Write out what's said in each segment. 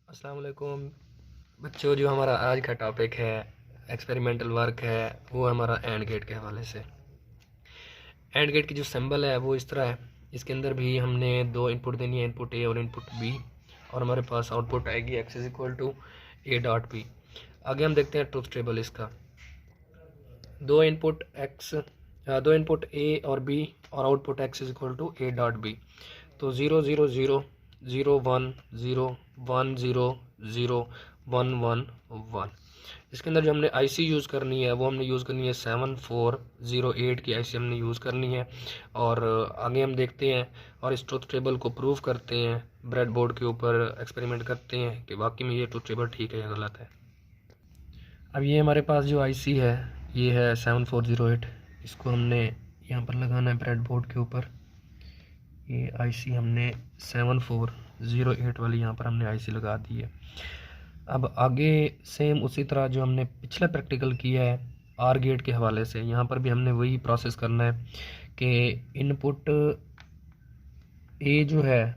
अस्सलाम वालेकुम बच्चों। जो हमारा आज का टॉपिक है एक्सपेरिमेंटल वर्क है, वो हमारा एंड गेट के हवाले से। एंड गेट की जो सिंबल है वो इस तरह है। इसके अंदर भी हमने दो इनपुट देनी है, इनपुट ए और इनपुट बी, और हमारे पास आउटपुट आएगी X is equal to A dot B. आगे हम देखते हैं ट्रुथ टेबल इसका। दो इनपुट एक्स दो इनपुट ए और बी और output X is equal to A dot B. तो 0 0 0 0 1 0 1 0 0 1 1 1। इसके अंदर जो हमने आईसी यूज़ करनी है वो हमने यूज़ करनी है 7408 की आईसी हमने यूज़ करनी है। और आगे हम देखते हैं और इस ट्रुथ टेबल को प्रूव करते हैं, ब्रेड बोर्ड के ऊपर एक्सपेरिमेंट करते हैं कि वाकई में ये ट्रुथ टेबल ठीक है या गलत है। अब ये हमारे पास जो आईसी है ये है 7408। इसको हमने यहाँ पर लगाना है ब्रेड बोर्ड के ऊपर। ये आईसी हमने 7408 वाली यहाँ पर हमने आईसी लगा दी है। अब आगे सेम उसी तरह जो हमने पिछला प्रैक्टिकल किया है आर गेट के हवाले से, यहाँ पर भी हमने वही प्रोसेस करना है कि इनपुट ए जो है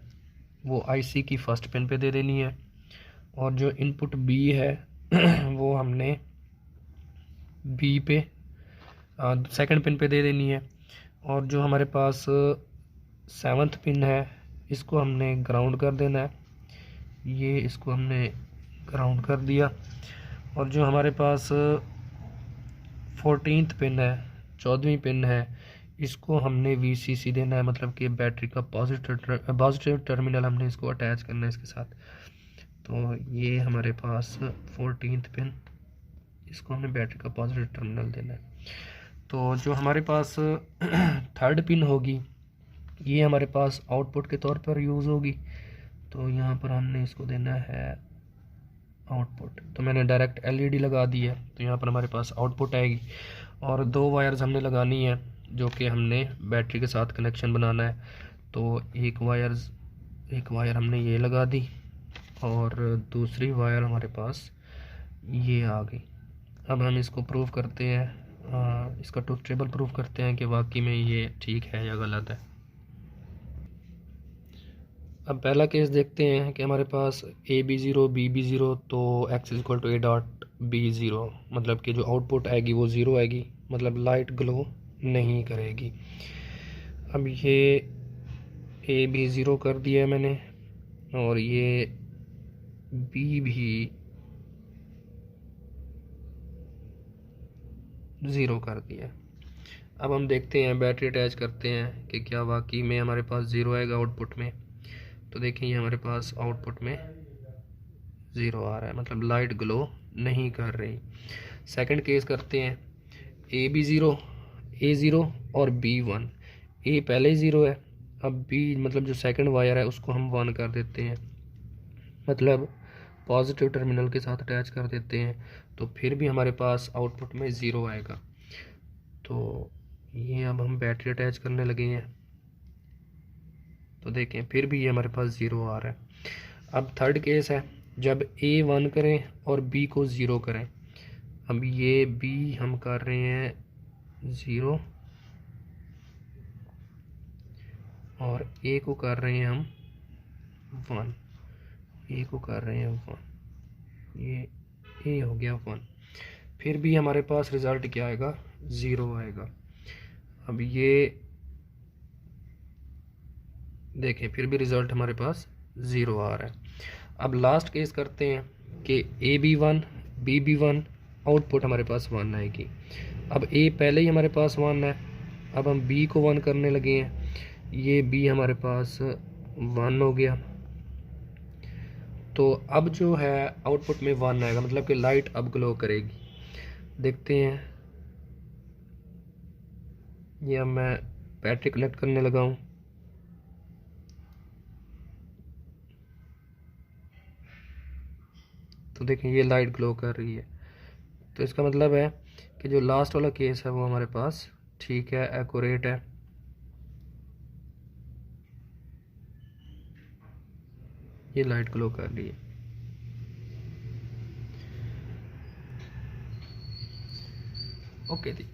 वो आईसी की फर्स्ट पिन पे दे देनी है, और जो इनपुट बी है वो हमने बी पे सेकंड पिन पे दे देनी है। और जो हमारे पास सेवन्थ पिन है इसको हमने ग्राउंड कर देना है। ये इसको हमने ग्राउंड कर दिया। और जो हमारे पास 14th पिन है, 14वीं पिन है, इसको हमने VCC देना है, मतलब कि बैटरी का पॉजिटिव टर्मिनल हमने इसको अटैच करना है इसके साथ। तो ये हमारे पास 14th पिन, इसको हमने बैटरी का पॉजिटिव टर्मिनल देना है। तो जो हमारे पास थर्ड पिन होगी ये हमारे पास आउटपुट के तौर पर यूज़ होगी। तो यहाँ पर हमने इसको देना है आउटपुट। तो मैंने डायरेक्ट LED लगा दी है, तो यहाँ पर हमारे पास आउटपुट आएगी। और दो वायर्स हमने लगानी है जो कि हमने बैटरी के साथ कनेक्शन बनाना है। तो एक वायर हमने ये लगा दी और दूसरी वायर हमारे पास ये आ गई। अब हम इसको प्रूव करते हैं, इसका ट्रुथ टेबल प्रूव करते हैं कि वाकई में ये ठीक है या गलत है। अब पहला केस देखते हैं कि हमारे पास AB0 BB0, तो x equal to A dot B0, मतलब कि जो आउटपुट आएगी वो ज़ीरो आएगी, मतलब लाइट ग्लो नहीं करेगी। अब ये AB0 कर दिया है मैंने, और ये B भी 0 कर दिया। अब हम देखते हैं, बैटरी अटैच करते हैं कि क्या वाकई में हमारे पास 0 आएगा आउटपुट में। तो देखें ये हमारे पास आउटपुट में 0 आ रहा है, मतलब लाइट ग्लो नहीं कर रही। सेकंड केस करते हैं, A0 और B1। ए पहले ही 0 है, अब B मतलब जो सेकंड वायर है उसको हम 1 कर देते हैं, मतलब पॉजिटिव टर्मिनल के साथ अटैच कर देते हैं। तो फिर भी हमारे पास आउटपुट में 0 आएगा। तो ये अब हम बैटरी अटैच करने लगे हैं, तो देखें फिर भी ये हमारे पास 0 आ रहा है। अब थर्ड केस है, जब A 1 करें और B को 0 करें। अब ये B हम कर रहे हैं 0 और A को कर रहे हैं हम 1, A को कर रहे हैं 1, ये A हो गया 1। फिर भी हमारे पास रिज़ल्ट क्या आएगा, 0 आएगा। अब ये देखें फिर भी रिज़ल्ट हमारे पास 0 आ रहा है। अब लास्ट केस करते हैं कि AB1 BB1, आउटपुट हमारे पास 1 आएगी। अब A पहले ही हमारे पास 1 है, अब हम B को 1 करने लगे हैं, ये B हमारे पास 1 हो गया। तो अब जो है आउटपुट में 1 आएगा, मतलब कि लाइट अब ग्लो करेगी। देखते हैं, ये अब मैं बैटरी कनेक्ट करने लगा हूँ। तो देखें ये लाइट ग्लो कर रही है। तो इसका मतलब है कि जो लास्ट वाला केस है वो हमारे पास ठीक है, एक्यूरेट है। ये लाइट ग्लो कर रही है। ओके जी।